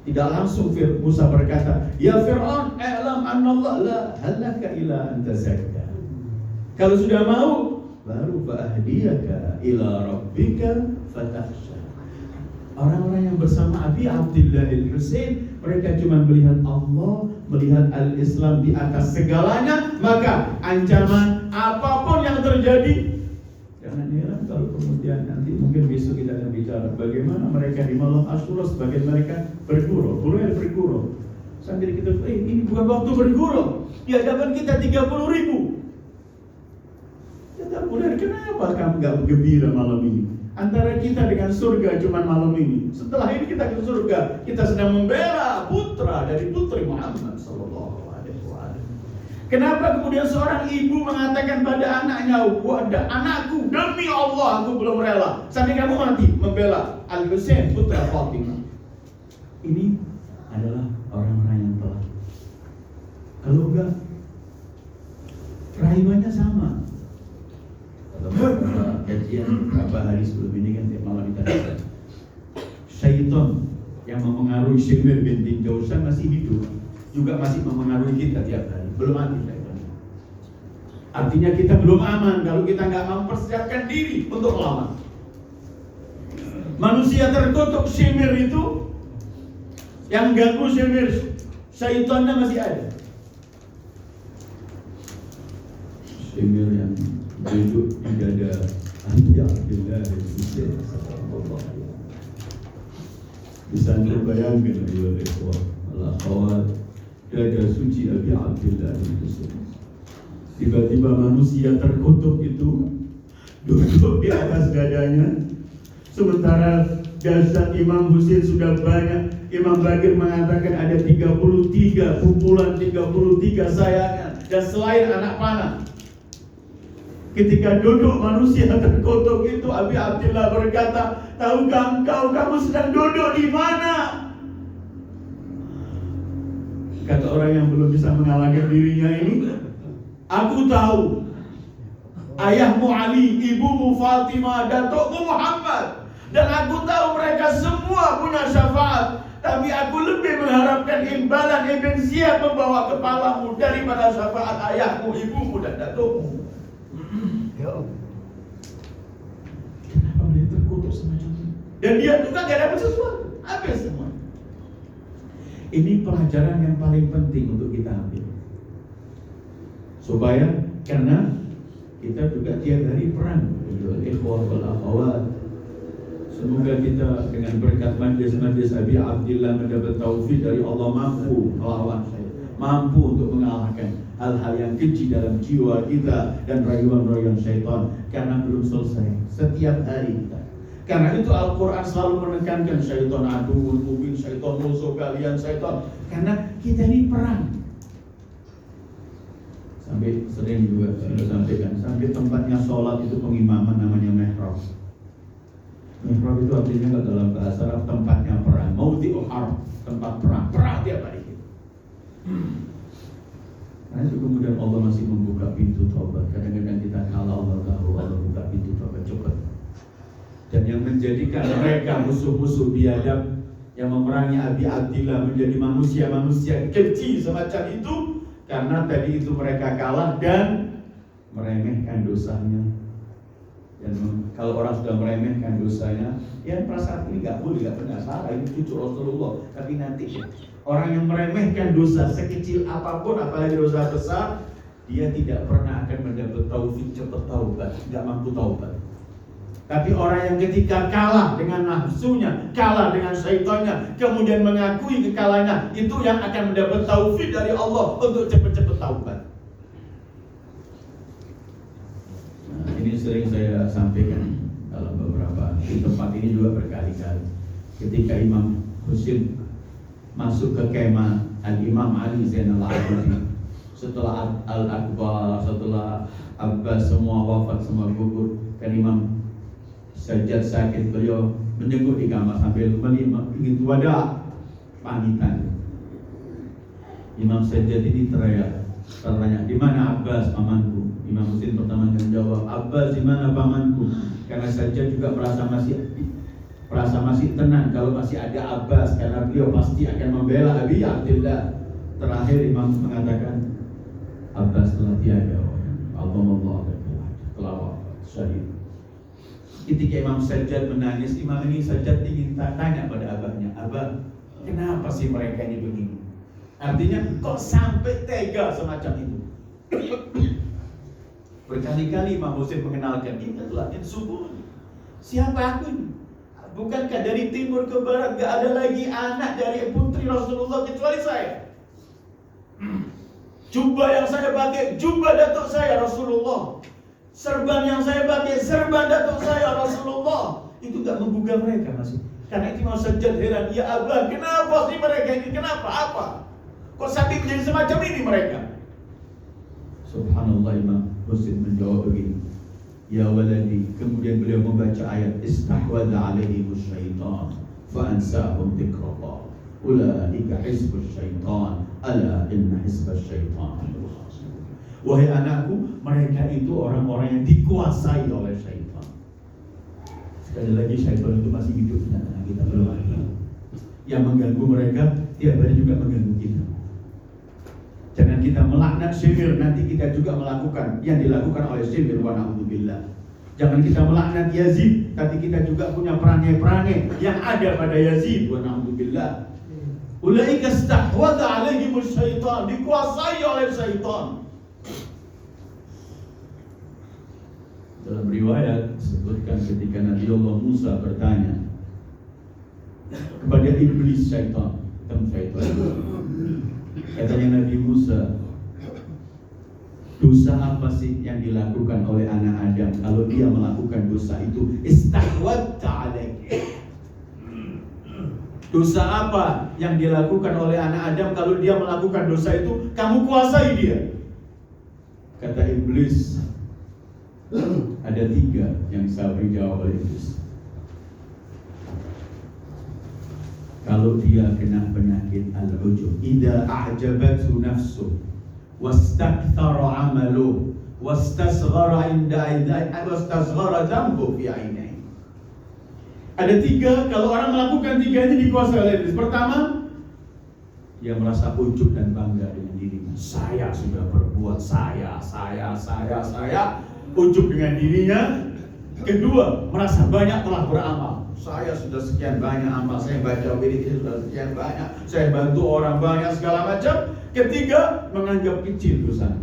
Tidak langsung Musa berkata, ya Fir'aun, i'lam annallah la halaka ila an tazakka. Kalau sudah mau, baru fa'ahdiyaka ila rabbika fatakhsha. Orang-orang yang bersama Abi Abdillah al-Husain, mereka cuma melihat Allah, melihat al-Islam di atas segalanya, maka ancaman apapun yang terjadi, ya, Jangan heran kalau kemudian nanti mungkin besok kita akan bicara bagaimana mereka di malam Asyura sebagian mereka bergurau, bergurau. Sambil kita, ini bukan waktu bergurau. Di hadapan kita 30.000. Kata Bulan, kenapa kamu gak gembira malam ini? Antara kita dengan surga cuma malam ini. Setelah ini kita ke surga. Kita sedang membela putra dari putri Muhammad sallallahu alaihi wasallam. Kenapa kemudian seorang ibu mengatakan pada anaknya, "Wadah anakku, demi Allah aku belum rela sampai kamu mati membela Al-Husain putra Fatimah." Ini adalah orang-orang yang telah. Kalau enggak, rayuannya sama. Kalau kajian beberapa hari sebelum ini kan tiap malam kita lihat syaitan yang mempengaruhi Syekh bin Jausan masih hidup, juga masih mempengaruhi kita tiap hari. Belum mati syaitan. Artinya kita belum aman kalau kita nggak mempersiapkan diri untuk melawan. Manusia terkutuk Syemir itu yang ganggu Syemir, syaitannya masih ada. Syemir yang duduk di dada Abi Abdillah dan Husain sallallahu alaihi wasallam. Bisa anda bayangkan ayuhal ikhwah al-akhwat, dada suci Abi Abdillah dan Husain. Tiba-tiba manusia terkutuk itu duduk di atas dadanya, sementara jasad Imam Husain sudah banyak. Imam Bagir mengatakan ada 33 kumpulan 33 sayangan, dan selain anak panah. Ketika duduk manusia terkutuk itu, Abi Abdillah berkata, "Tahukah engkau kamu sedang duduk di mana?" Kata orang yang belum bisa mengalahkan dirinya ini, "Aku tahu. Ayahmu Ali, ibumu Fatimah, datukmu Muhammad. Dan aku tahu mereka semua punya syafaat. Tapi aku lebih mengharapkan imbalan Ibn Ziyad membawa kepalamu daripada syafaat ayahmu, ibumu, dan datukmu." Kenapa beliau terkutuk semacam ini? Dan dia juga gak dapat sesuatu. Habis semua. Ini pelajaran yang paling penting untuk kita ambil. Supaya, karena kita juga tiap hari perang. Ikhwah wal akhwat. Semoga kita dengan berkat majlis-majlis Abi Abdillah mendapat taufik dari Allah, mampu melawan saya, mampu untuk mengalahkan hal-hal yang keji dalam jiwa kita dan rayuan-rayuan syaitan, karena belum selesai setiap hari kita. Karena itu Al-Quran selalu menekankan syaitan aduun mubin, syaitan musuh kalian, syaitan. Karena kita ini perang. Sampai sering juga sudah sampaikan, sampai tempatnya sholat itu pengimaman namanya mihrab. Mihrab itu artinya kalau dalam bahasa Arab tempatnya perang, maudhi'ul harb, tempat perang, perang tiap hari. Nah itu kemudian Allah masih membuka pintu taubat. Kadang-kadang kita kalah, Allah tahu, Allah buka pintu taubat cepat. Dan yang menjadikan mereka musuh-musuh biadab yang memerangi Abi Abdillah menjadi manusia-manusia keji semacam itu, karena tadi itu mereka kalah dan meremehkan dosanya. Dan kalau orang sudah meremehkan dosanya, ya perasaan ini nggak boleh, nggak pernah salah, ini cucu Rasulullah. Tapi nanti orang yang meremehkan dosa sekecil apapun, apalagi dosa besar, dia tidak pernah akan mendapat taufik cepat taubat, nggak mampu taubat. Tapi orang yang ketika kalah dengan nafsunya, kalah dengan syaitannya, kemudian mengakui kekalahannya, itu yang akan mendapat taufik dari Allah untuk cepat-cepat taubat. Nah, ini sering saya sampaikan dalam beberapa di tempat ini juga berkali-kali. Ketika Imam Husain masuk ke kemah Al-Imam Ali Zainal Abidin, setelah Al-Akbar, setelah Abbas semua wafat, semua gugur, kan Imam Sajjad sakit, beliau menjenguk di kamar sambil ingin wada pamitan. Imam Sajjad ini tertanya, "Di mana Abbas pamanku?" Imam Husain pertama menjawab, "Abbas di mana pamanku?" Karena Sajjad juga merasa masih tenang kalau masih ada Abbas, karena beliau pasti akan membela Abi Abdillah. Terakhir Imam mengatakan, "Abbas telah tiada, Allah telah wafat syahid." Ketika Imam Sajjad menangis, Imam ini Sajjad ingin tanya pada abahnya, "Abah, kenapa sih mereka ini begini?" Artinya kok sampai tega semacam itu. Berkali-kali Imam Muslim mengenalkan, ingatlah yang subuh. Siapa aku ini? Bukankah dari timur ke barat gak ada lagi anak dari putri Rasulullah kecuali saya? Jubah yang saya pakai, jubah datuk saya Rasulullah. Serban yang saya pakai, serban datuk saya Rasulullah. Itu gak menggugah mereka masih. Karena itu Imam Sajjad heran, ya Allah, kenapa sih mereka ini? Kenapa? Apa? Kok sampai menjadi semacam ini mereka? Subhanallah, Imam Muslim menjawab begini, ya waladi. Kemudian beliau membaca ayat, istahwadha alaihimus syaitan fa'ansahum dzikrallah ulaika hizbus syaitan ala inna hizbas syaitan. Wahai anakku, mereka itu orang-orang yang dikuasai oleh syaitan. Sekali lagi, syaitan itu masih hidup di tengah kita, belum mati. Yang mengganggu mereka tiap hari juga mengganggu kita. Jangan kita melaknat Syimir, nanti kita juga melakukan yang dilakukan oleh Syimir, wa na'udzubillah. Jangan kita melaknat Yazid, tapi kita juga punya perangai-perangai yang ada pada Yazid, wa na'udzubillah. Ulaika istahwadha alaihimus syaitan, dikuasai oleh syaitan. Dalam riwayat disebutkan ketika Nabi Allah Musa bertanya kepada iblis syaitan, katanya Nabi Musa, dosa apa sih yang dilakukan oleh anak Adam? Kalau dia melakukan dosa itu, istahwadta alaih. Dosa apa yang dilakukan oleh anak Adam? Kalau dia melakukan dosa itu, kamu kuasai dia. Kata iblis, ada 3 yang bisa dijawab oleh iblis. Kalau dia kena penyakit al-ujub, idza a'jabathu nafsuhu wastakthara 'amaluhu wastasghara 'inda wastasghara dhanbuhu fi 'ainaihi. Ada 3, kalau orang melakukan 3 ini dikuasai oleh iblis. Pertama, dia merasa ujub dan bangga dengan dirinya. Saya sudah berbuat, saya. Ujub dengan dirinya. Kedua, merasa banyak telah beramal. Saya sudah sekian banyak amal, saya baca wirid ini sudah sekian banyak, saya bantu orang banyak segala macam. Ketiga, menganggap kecil dosanya.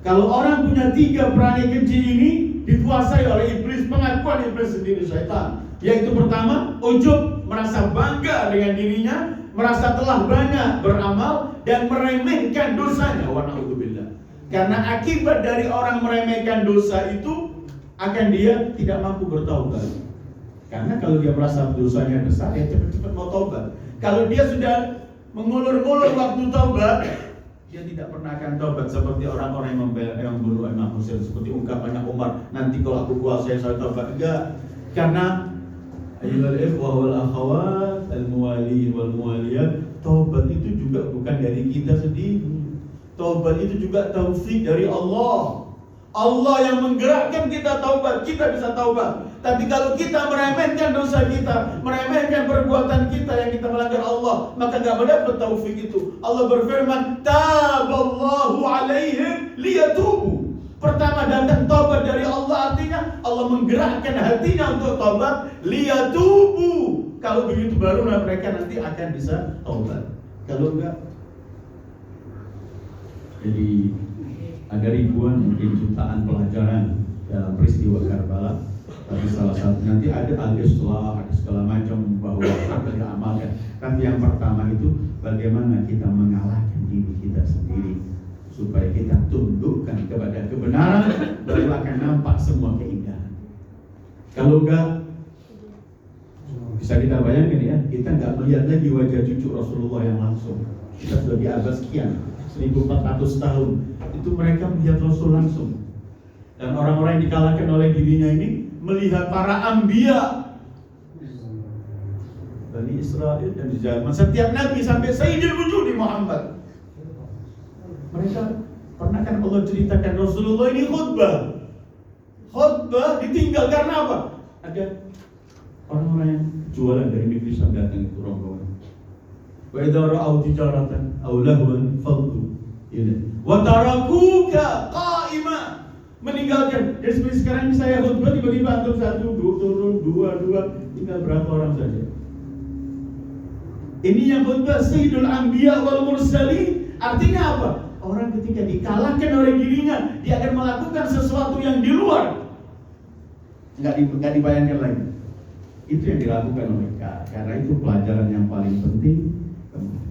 Kalau orang punya 3 perangai kecil ini, dikuasai oleh iblis, pengakuan iblis sendiri, syaitan. Yaitu pertama, ujub, merasa bangga dengan dirinya, merasa telah banyak beramal, dan meremehkan dosanya. Wa na'udzubillah. Karena akibat dari orang meremehkan dosa itu, akan dia tidak mampu bertaubat. Karena kalau dia merasa dosanya besar, ya cepat-cepat mau taubat. Kalau dia sudah mengulur-ulur waktu taubat, dia tidak pernah akan taubat. Seperti orang-orang yang membunuh Imam Husain, seperti ungkapannya Umar, nanti kalau aku kuasai saya taubat. Enggak. Karena ayyuhal ikhwah wal akhawat al-muwaliin wal muwaliyat, taubat itu juga bukan dari kita sendiri. Taubat itu juga taufik dari Allah. Allah yang menggerakkan kita taubat, kita bisa taubat. Tapi kalau kita meremehkan dosa kita, meremehkan perbuatan kita yang kita melanggar Allah, maka gak mendapat taufik itu. Allah berfirman, taballahu alaihim liyatubu. Pertama datang taubat dari Allah, artinya Allah menggerakkan hatinya untuk taubat, liyatubu. Kalau begitu barulah mereka nanti akan bisa taubat. Kalau enggak, jadi ada ribuan, mungkin jutaan pelajaran dalam peristiwa Karbala. Tapi salah satu nanti ada al-islah, ada segala macam bahwa akan diamalkan. Tapi yang pertama itu bagaimana kita mengalahkan diri kita sendiri supaya kita tundukkan kepada kebenaran, baru akan nampak semua keindahan. Kalau enggak, bisa kita bayangkan ya, kita enggak melihat lagi wajah cucu Rasulullah yang langsung. Kita sudah di abad sekian, 1400 tahun, itu mereka melihat Rasul langsung. Dan orang-orang yang dikalahkan oleh dirinya ini melihat para anbiya Bani Israel dan di zaman setiap nabi sampai Sayyidul Wujudi Muhammad. Mereka pernah kan Allah ceritakan Rasulullah ini khutbah ditinggal karena apa? Ada orang-orang yang jualan dari negeri Syam datang itu rombongan. Wa idza ra'au tijaratan aw lahwan faddu ilaihi wa tarakuka qa'ima, meninggalkan. Jadi seperti sekarang ini saya khutbah, tiba-tiba antum 1 turun 2 tinggal berapa orang saja. Ini yang khutbah Sayyidul Anbiya wal Mursalin. Artinya apa? orang ketika dikalahkan oleh dirinya, dia akan melakukan sesuatu yang di luar, nggak dibayangkan lagi. Itu yang dilakukan oleh mereka. Karena itu pelajaran yang paling penting,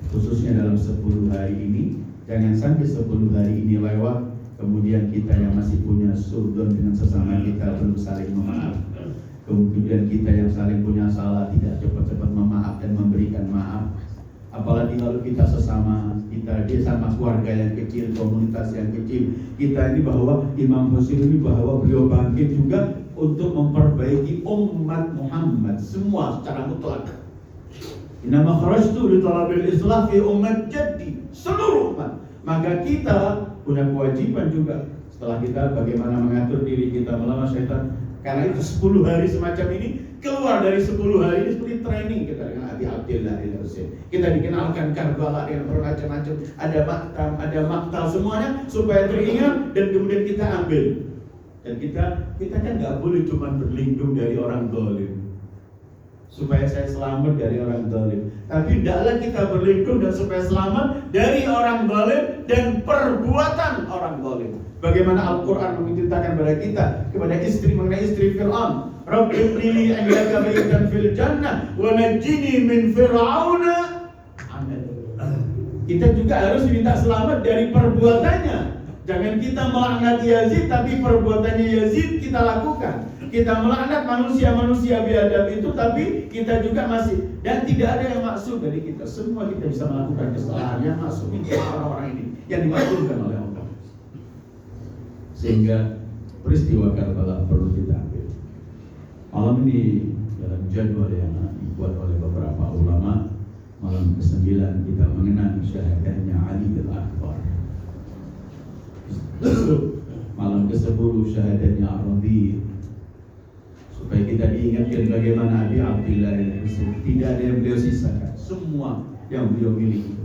khususnya dalam 10 hari ini. Jangan sampai 10 hari ini lewat, kemudian kita yang masih punya sudon dengan sesama kita belum saling memaafkan. Kemudian kita yang saling punya salah tidak cepat-cepat memaaf dan memberikan maaf. Apalagi kalau kita sesama kita, dia sama keluarga yang kecil, komunitas yang kecil. Kita ini bahwa Imam Husain ini bahwa beliau bangkit juga untuk memperbaiki umat Muhammad semua secara mutlak. Innama kharajtu li talabil islah fi ummat jaddi, seluruh umat. Maka kita punya kewajiban juga setelah kita bagaimana mengatur diri kita melawan syaitan. Karena itu 10 hari semacam ini, keluar dari 10 hari ini seperti training kita dengan Abi Abdillah al-Husain. Kita dikenalkan Karbala dengan bermacam-macam, ada maktam, ada maktal, semuanya supaya teringat dan kemudian kita ambil. Dan kita kan nggak boleh cuma berlindung dari orang zalim, supaya saya selamat dari orang zalim. Tapi hendaklah kita berlindung dan supaya selamat dari orang zalim dan perbuatan orang zalim. Bagaimana Al-Quran menceritakan kepada istri mengenai istri Fir'aun, Rabbi iblili indaka baitan fil jannah wa najjini min fir'auna. Kita juga harus diminta selamat dari perbuatannya. Jangan kita melaknat Yazid tapi perbuatannya Yazid kita lakukan. Kita melaknat manusia-manusia biadab itu tapi kita juga masih, dan tidak ada yang maksud dari kita. Semua kita bisa melakukan kesalahan. Yang maksud itu orang-orang ini yang dimaksudkan oleh Allah. Sehingga peristiwa Karbala perlu kita ambil. Malam ini dalam jadwal yang dibuat oleh beberapa ulama, malam ke-9 kita mengenang syahadahnya Ali al-Akbar. Malam ke-10 syahadahnya Ar-Rabi'. Supaya kita diingatkan bagaimana Abi Abdillah al-Husain tidak ada yang beliau sisakan, semua yang beliau miliki.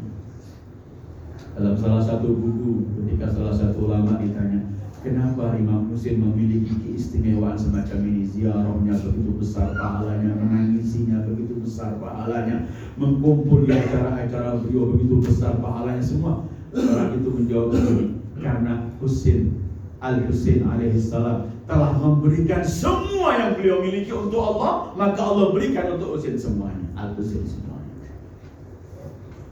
Dalam salah satu buku, ketika salah satu ulama ditanya, kenapa Imam Husain memiliki keistimewaan semacam ini? Ziarahnya begitu besar pahalanya, menangisinya begitu besar pahalanya, mengkumpul di acara-acara beliau begitu besar pahalanya semua. Orang itu menjawab begini, karena Husain Al-Husain alaihissalam telah memberikan semua yang beliau miliki untuk Allah, maka Allah berikan untuk Husain semuanya. Al-Husain semuanya.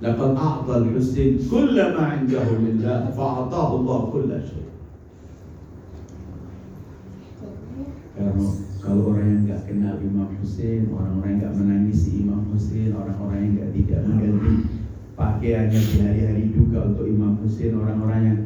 Laqad a'ta al-Husain kulla ma 'indahu lillah fa'atahu Allah kulla syai'. Karena kalau orang yang enggak kenal Imam Husain, orang-orang yang enggak menangisi Imam Husain, orang-orang yang tidak mengganti pakaiannya di hari-hari duka untuk Imam Husain, orang-orang yang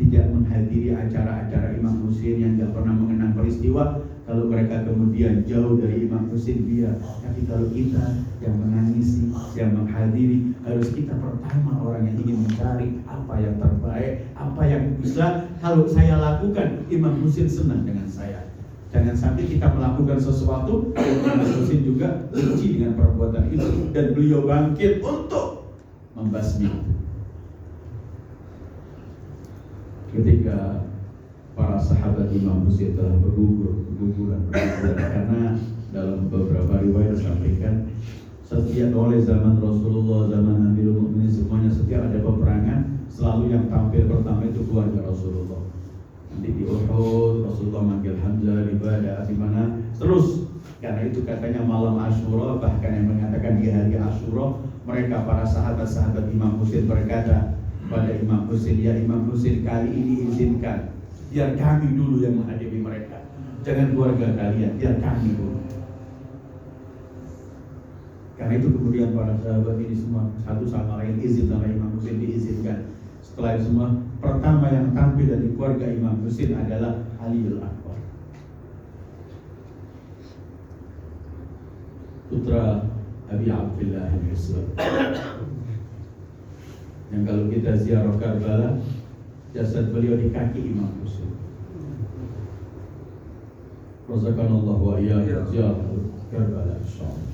tidak menghadiri acara-acara Imam Husain, yang tidak pernah mengenang peristiwa, kalau mereka kemudian jauh dari Imam Husain biar. Tapi kalau kita yang menangisi, yang menghadiri, harus kita pertama orang yang ingin mencari apa yang terbaik, apa yang bisa kalau saya lakukan Imam Husain senang dengan saya. Jangan sampai kita melakukan sesuatu Imam Husain juga benci dengan perbuatan itu dan beliau bangkit untuk membasmi. Ketika para sahabat Imam Husain telah berguguran karena dalam beberapa riwayat disampaikan setiap oleh zaman Rasulullah, zaman Amirul Mukminin semuanya, setiap ada peperangan selalu yang tampil pertama itu keluarga Rasulullah. Nanti di Uhud Rasulullah manggil Hamzah, di Badar, di mana terus. Karena itu katanya malam Asyura, bahkan yang mengatakan di hari Asyura, mereka para sahabat-sahabat Imam Husain berkata pada Imam Husain, ya Imam Husain, kali ini izinkan biar kami dulu yang menghadapi mereka, jangan keluarga kalian, biar kami dulu. Karena itu kemudian para sahabat ini semua satu sama lain izin sama Imam Husain, diizinkan. Setelah itu semua, pertama yang tampil dari keluarga Imam Husain adalah Ali al-Akbar, putra Abi Abdillah al-Husain. Yang kalau kita ziarah Karbala, jasad beliau di kaki Imam Husain. Razaqanallahu wa iyyakum ziarah Karbala insyaallah.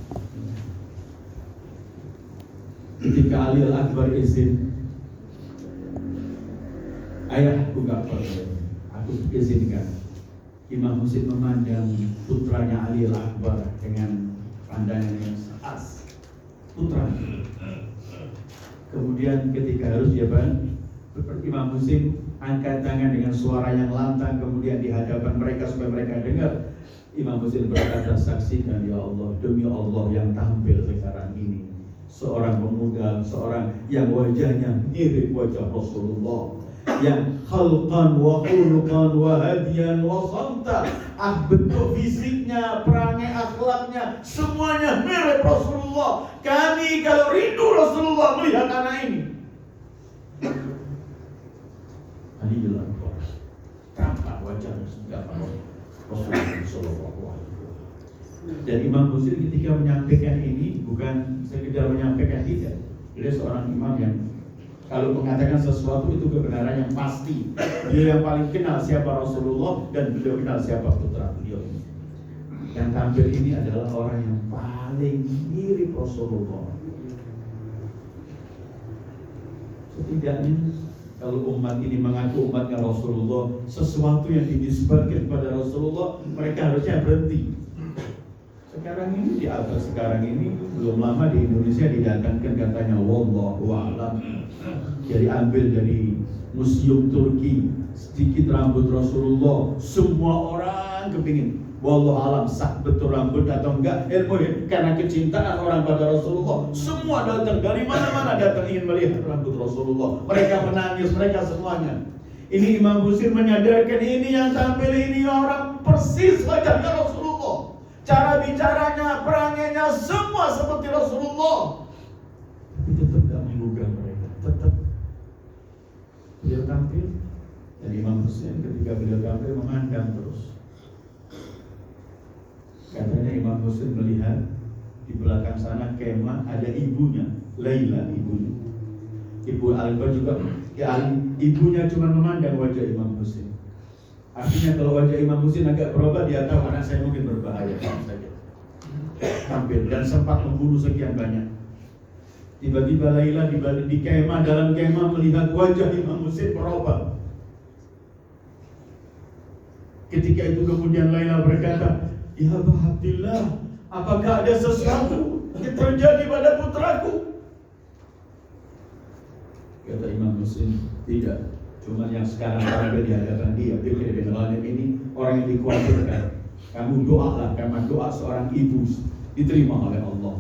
Ketika Ali al-Akbar izin, ayahku gak perlu, aku izinkan. Imam Husain memandang putranya Ali al-Akbar dengan pandangan yang khas, putra. Kemudian ketika harus dia Imam Husain angkat tangan dengan suara yang lantang, kemudian di hadapan mereka supaya mereka dengar. Imam Husain berkata, saksikan ya Allah, demi Allah yang tampil sekarang ini seorang pemuda, seorang yang wajahnya mirip wajah Rasulullah, yang khalqan wa khuluqan wa hadiyan wa samta, bentuk fisiknya, perangai akhlaknya, semuanya mirip Rasulullah. Kami kalau rindu Rasulullah melihat anak ini. Ali bilang, tampak wajahnya seperti Rasulullah Sallallahu Alaihi Wasallam. Dan Imam Husain ketika menyampaikan ini bukan sekedar menyampaikan, tidak. Dia seorang imam yang kalau mengatakan sesuatu itu kebenaran yang pasti. Beliau yang paling kenal siapa Rasulullah dan beliau kenal siapa putra beliau. Yang tampil ini adalah orang yang paling mirip Rasulullah. Setidaknya kalau umat ini mengaku umatnya Rasulullah, sesuatu yang dinisbatkan kepada Rasulullah, mereka harusnya berhenti. Sekarang ini di abad sekarang ini belum lama di Indonesia didatangkan katanya wallahu a'lam. Jadi ambil dari museum Turki sedikit rambut Rasulullah, semua orang kepingin. Wallahu a'lam sah betul rambut atau enggak, karena kecintaan orang pada Rasulullah, semua datang dari mana-mana datang ingin melihat rambut Rasulullah. Mereka menangis, mereka semuanya. Ini Imam Husain menyadarkan ini yang tampil ini orang persis wajahnya Rasulullah. Cara bicaranya, perangainya, semua seperti Rasulullah. Tapi tetap tidak menggugah mereka. Tetap beliau tampil. Dan Imam Husain ketika beliau tampil memandang terus. Katanya Imam Husain melihat di belakang sana kemah ada ibunya, Laila ibunya. Ibu Al-Akbar juga, ya, ibunya cuma memandang wajah Imam Husain. Artinya kalau wajah Imam Husain agak berubah, dia tahu anak saya mungkin berbahaya saja. Tampil dan sempat membunuh sekian banyak. Tiba-tiba Laila di kemah, dalam kemah melihat wajah Imam Husain berubah. Ketika itu kemudian Laila berkata, ya Abdillah, apakah ada sesuatu yang terjadi pada putraku? Kata Imam Husain, tidak. Cuma yang sekarang ada di hadapan dia, Bikir bin Ghanim ini orang yang dikhawatirkan. Kamu doalah, karena doa seorang ibu diterima oleh Allah.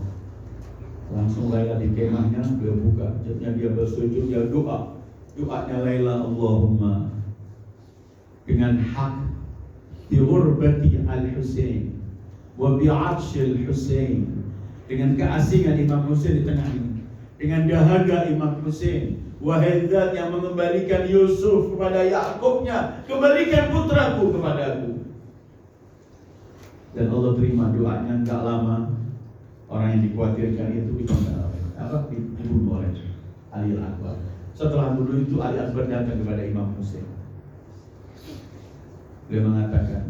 Langsung Laila di kemahnya, beliau buka, jadinya dia bersujud, dia doa. Doanya Laila, Allahumma dengan hak bi ghurbati al-Husain wa bi 'atshil Husain, dengan keasingan Imam Husain di tengah ini, dengan dahaga Imam Husain. Wahai Zat yang mengembalikan Yusuf kepada Yakubnya, kembalikan putraku kepadaku. Dan Allah terima doanya. Enggak lama orang yang dikhawatirkan itu dibunuh oleh Ali Al-Akbar. Setelah bunuh itu Ali Al-Akbar datang kepada Imam Husain. Dia mengatakan,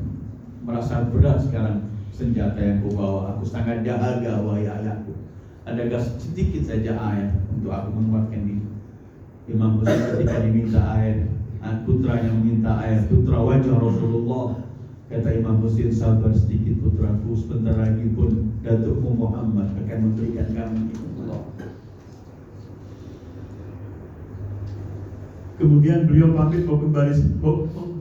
merasa berat sekarang senjata yang kubawa, aku sangat dahaga wahai ayahku. Adakah sedikit saja air untuk aku menguatkan diri? Imam Husain ketika diminta air, putranya meminta air, putra wajah Rasulullah. Kata Imam Husain, sabar sedikit putraku, sebentar lagi pun Datukmu Muhammad akan memberikan kamu Allah. Kemudian beliau pamit mau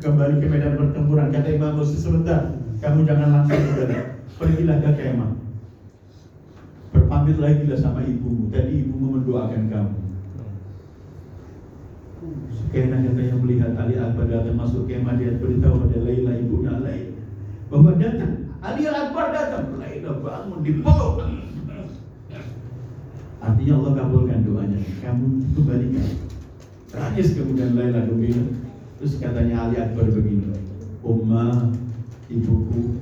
kembali ke medan pertempuran. Kata Imam Husain, sebentar, kamu jangan langsung kembali, pergilah ke kemah. Berpamit lagi lah sama ibumu. Tadi ibumu mendoakan kamu. Karena katanya melihat Ali Akbar datang masuk kemah, dia beritahu pada Laila, ibunya Laila, bahwa datang Ali Akbar datang. Laila bangun dipeluk. Artinya Allah kabulkan doanya, kamu kembalikan. Tangis kemudian Laila gembira. Terus katanya Ali Akbar begini, Ummah, ibuku,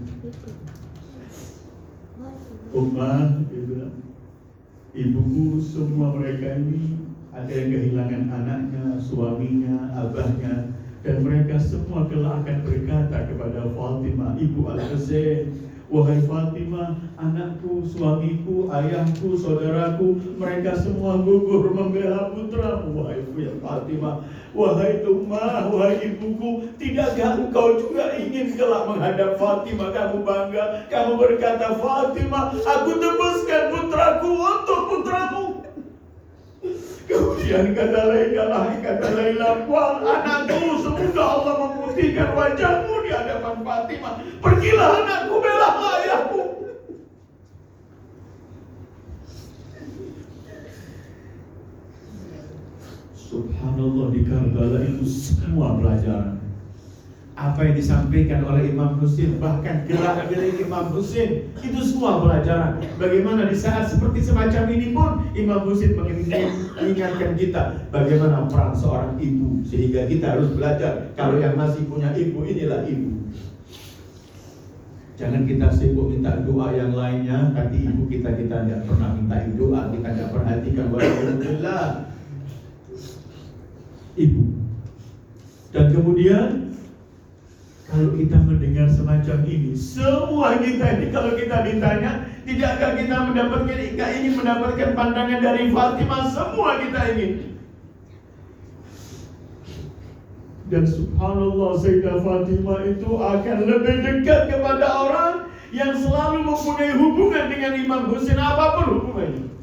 Ummah, ibuku, semua mereka ini ada yang kehilangan anaknya, suaminya, abahnya, dan mereka semua kelak akan berkata kepada Fatimah, ibu Al-Husain, wahai Fatimah, anakku, suamiku, ayahku, saudaraku, mereka semua gugur membela putramu, wahai Fatimah, wahai Ummah, wahai ibuku, tidakkah engkau juga ingin kelak menghadap Fatimah, kamu bangga, kamu berkata, Fatimah, aku tebuskan putraku untuk putramu. Kemudian kemudian kata Laila, wah anakku, semoga Allah memutihkan wajahmu di hadapan Fatimah. Pergilah anakku, bela ayahmu. Subhanallah, di Karbala itu semua pelajaran. Apa yang disampaikan oleh Imam Husain, bahkan gerak-gerik Imam Husain, itu semua pelajaran. Bagaimana di saat seperti semacam ini pun Imam Husain mengingatkan kita bagaimana peran seorang ibu, sehingga kita harus belajar. Kalau yang masih punya ibu, inilah ibu. Jangan kita sibuk minta doa yang lainnya, tapi ibu kita tidak pernah minta doa, kita tidak perhatikan. Alhamdulillah, ibu. Dan kemudian kalau kita mendengar semacam ini, semua kita ini kalau kita ditanya, tidakkah kita ingin mendapatkan pandangan dari Fatimah? Semua kita ingin. Dan subhanallah, Sayyidah Fatimah itu akan lebih dekat kepada orang yang selalu mempunyai hubungan dengan Imam Husain, apapun hubungannya.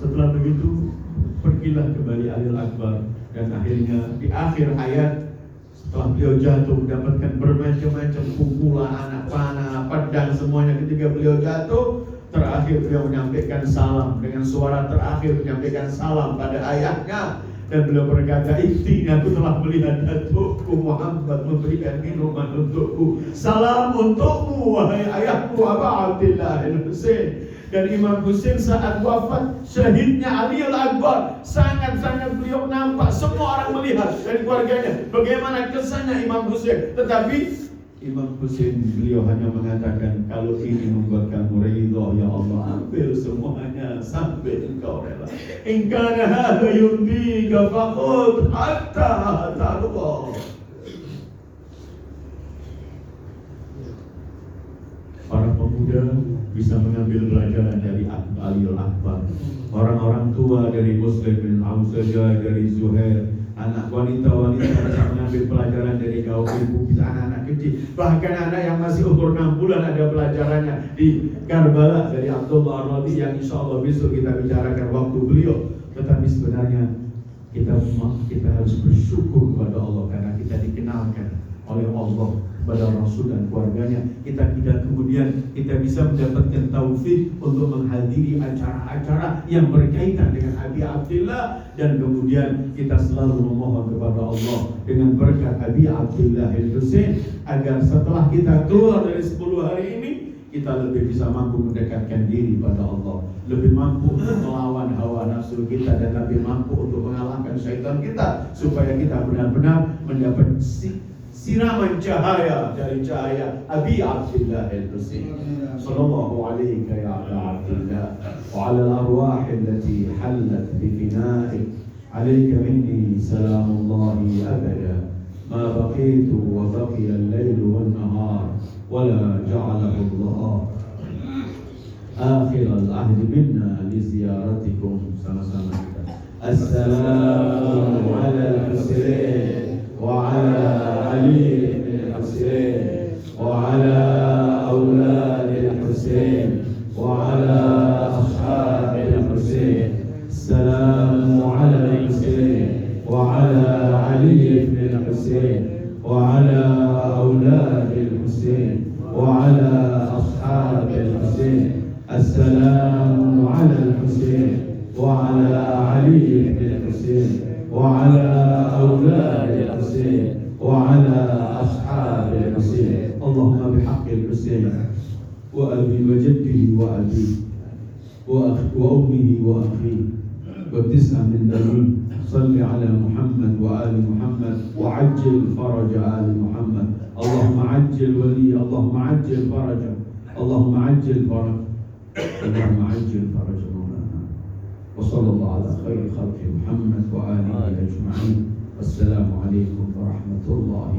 Setelah begitu, pergilah kembali Alil Akbar. Dan akhirnya di akhir ayat, setelah beliau jatuh mendapatkan bermacam-macam pukulan, anak panah, pedang, semuanya. Ketika beliau jatuh, terakhir beliau menyampaikan salam. Dengan suara terakhir menyampaikan salam pada ayahnya. Dan beliau berkata, intinya aku telah melihat datukku Muhammad memberikan minuman untukku. Salam untukmu wahai ayahku Abu Abdillah al-Husain. Dan Imam Husain saat wafat, syahidnya Ali al-Akbar, sangat-sangat beliau nampak, semua orang melihat dari keluarganya bagaimana kesannya Imam Husain. Tetapi Imam Husain beliau hanya mengatakan, kalau ini membuat kamu ridha ya Allah, ambil semuanya sampai engkau rela. In kana hadza yurdika faqud hatta tarda. Para pemuda bisa mengambil pelajaran dari Ali al-Akbar. Orang-orang tua dari Muslim bin Auzaja, dari Zuhair, anak wanita-wanita bisa mengambil pelajaran dari kaum ibu, bisa anak-anak kecil, bahkan anak yang masih umur 6 bulan ada pelajarannya di Karbala dari Abdullah Ar-Radhi yang insya Allah besok kita bicarakan waktu beliau. Tetapi sebenarnya kita harus bersyukur kepada Allah karena kita dikenalkan oleh Allah kepada Rasul dan keluarganya. Kita bisa mendapatkan taufik untuk menghadiri acara-acara yang berkaitan dengan Abi Abdillah, dan kemudian kita selalu memohon kepada Allah dengan berkat Abi Abdillah al-Husain agar setelah kita keluar dari 10 hari ini, kita lebih bisa mampu mendekatkan diri pada Allah, lebih mampu untuk melawan hawa nafsu kita, dan lebih mampu untuk mengalahkan syaitan kita, supaya kita benar-benar mendapat siraman cahaya dari cahaya Abi Abdillah al-Husain. Sallallahu alayka ya Aba Abdillah wa ala al-arwah allati hallat bi fina'ik. Alayka minni salamullahi abada ma baqitu wa baqiya al-layl wan nahar wa la ja'alahu Allah akhir al-ahd minna li ziyaratikum. Sama-sama kita. Assalamu ala al-Husain وعلى علي بن الحسين وعلى أولاد الحسين وعلى أصحاب الحسين. السلام على الحسين وعلى علي بن الحسين وعلى أولاد الحسين وعلى أصحاب الحسين. السلام على الحسين وعلى علي بن الحسين وعلى أولاد الحسين وعلى أصحاب الحسين. اللهم بحق الحسين وأبي وجده وأبيه وأمه وأخيه وابتسم من دمه، صل على محمد وآل محمد وعجل فرج آل محمد. اللهم عجل ولي، اللهم عجل فرجه، اللهم عجل فرج، اللهم عجل فرج مولانا. وصلى الله على خير خلق محمد وآله أجمعين. والسلام عليكم ورحمة الله